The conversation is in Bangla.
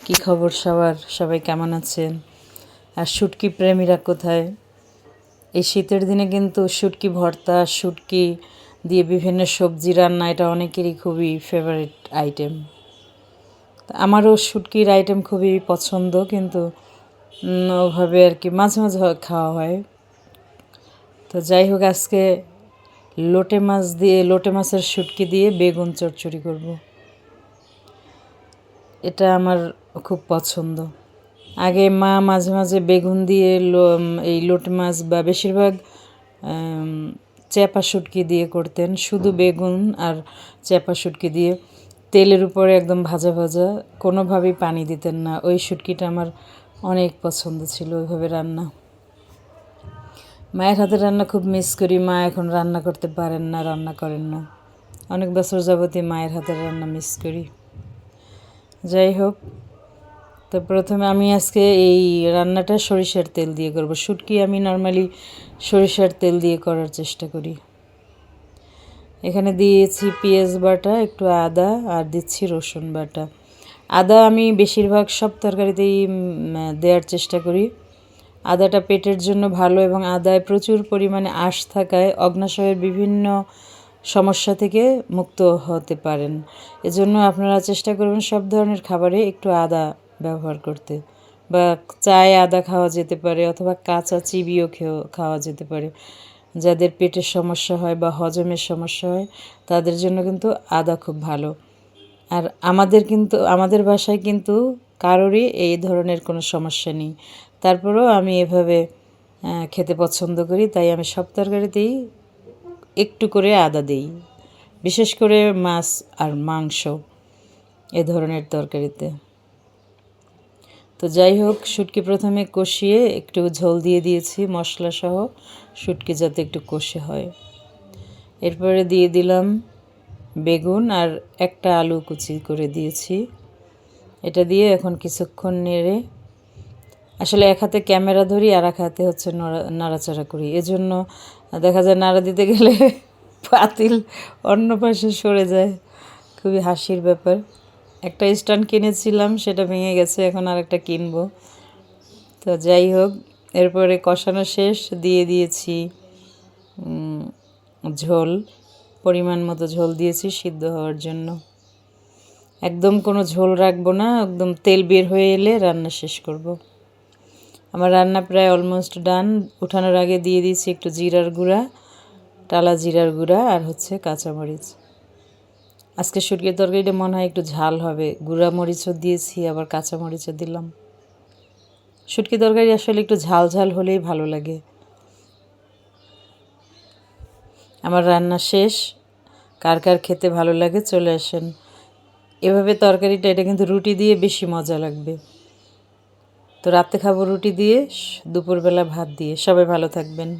কি খবর সবার? সবাই কেমন আছেন? আর শুটকি প্রেমীরা কোথায়? এই শীতের দিনে কিন্তু শুটকি ভর্তা, শুটকি দিয়ে বিভিন্ন সবজি রান্না, এটা অনেকেরই খুবই ফেভারিট আইটেম। আমারও শুটকির আইটেম খুবই পছন্দ, কিন্তু ওভাবে আর কি মাঝে মাঝে খাওয়া হয়। তো যাই হোক, আজকে লোটে মাছের শুটকি দিয়ে বেগুন চচ্চড়ি করব। এটা আমার খুব পছন্দ। আগে মা মাঝে মাঝে বেগুন দিয়ে এই লোটে মাছ বা বেশিরভাগ চ্যাপা শুটকি দিয়ে করতেন, শুধু বেগুন আর চ্যাপা শুটকি দিয়ে তেলের উপরে একদম ভাজা ভাজা, কোনোভাবেই পানি দিতেন না। ওই শুটকিটা আমার অনেক পছন্দ ছিল, ওইভাবে রান্না। মায়ের হাতের রান্না খুব মিস করি। মা এখন রান্না করতে পারেন না, রান্না করেন না। অনেক বছর যাবতই মায়ের হাতের রান্না মিস করি। যাই হোক, তো প্রথমে আমি আজকে এই রান্নাটা সরিষার তেল দিয়ে করব। শুটকি আমি নর্মালি সরিষার তেল দিয়ে করার চেষ্টা করি। এখানে দিয়েছি পেঁয়াজ বাটা, একটু আদা, আর দিচ্ছি রসুন বাটা। আদা আমি বেশিরভাগ সব তরকারিতেই দেওয়ার চেষ্টা করি। আদাটা পেটের জন্য ভালো, এবং আদায় প্রচুর পরিমাণে আঁশ থাকায় অগ্নাশয়ের বিভিন্ন সমস্যা থেকে মুক্ত হতে পারেন। এজন্য আপনারা চেষ্টা করবেন সব ধরনের খাবারে একটু আদা ব্যবহার করতে, বা চায়ে আদা খাওয়া যেতে পারে, অথবা কাঁচা চিবিয়েও খাওয়া যেতে পারে। যাদের পেটের সমস্যা হয় বা হজমের সমস্যা হয়, তাদের জন্য কিন্তু আদা খুব ভালো। আর আমাদের বাসায় কিন্তু কারোরই এই ধরনের কোনো সমস্যা নেই। তারপরেও আমি এভাবে খেতে পছন্দ করি, তাই আমি সব তরকারিতেই একটু করে আদা দিই, বিশেষ করে মাছ আর মাংস এ ধরনের তরকারিতে। তো যাই হোক, শুটকি প্রথমে কষিয়ে একটু ঝোল দিয়ে দিয়েছি মশলা সহ, শুটকি যাতে একটু কষে হয়। এরপরে দিয়ে দিলাম বেগুন, আর একটা আলু কুচি করে দিয়েছি। এটা দিয়ে এখন কিছুক্ষণ নেড়ে, আসলে এক হাতে ক্যামেরা ধরি আর এক হাতে হচ্ছে নাড়াচাড়া করি, এজন্য দেখা যায় নাড়া দিতে গেলে পাতিল অন্য পাশে সরে যায়। খুবই হাসির ব্যাপার। একটা স্ট্যান্ড কিনেছিলাম, সেটা ভেঙে গেছে, এখন আর একটা কিনবো। তো যাই হোক, এরপরে কষানো শেষ, দিয়ে দিয়েছি ঝোল, পরিমাণ মতো ঝোল দিয়েছি সিদ্ধ হওয়ার জন্য। একদম কোনো ঝোল রাখবো না, একদম তেল বের হয়ে এলে রান্না শেষ করব। আমার রান্না প্রায় অলমোস্ট ডান। উঠানোর আগে দিয়ে দিয়েছি একটু জিরার গুঁড়া, টালা জিরার গুঁড়া, আর হচ্ছে কাঁচামরিচ। আজকে শুটকির তরকারিটা মনে হয় একটু ঝাল হবে, গুঁড়া মরিচও দিয়েছি, আবার কাঁচামরিচও দিলাম। শুটকি তরকারি আসলে একটু ঝাল ঝাল হলেই ভালো লাগে। আমার রান্না শেষ। কার কার খেতে ভালো লাগে চলে আসেন। এভাবে তরকারিটা, এটা কিন্তু রুটি দিয়ে বেশি মজা লাগবে। তো রাতে খাবো রুটি দিয়ে, দুপুরবেলা ভাত দিয়ে। সবাই ভালো থাকবেন।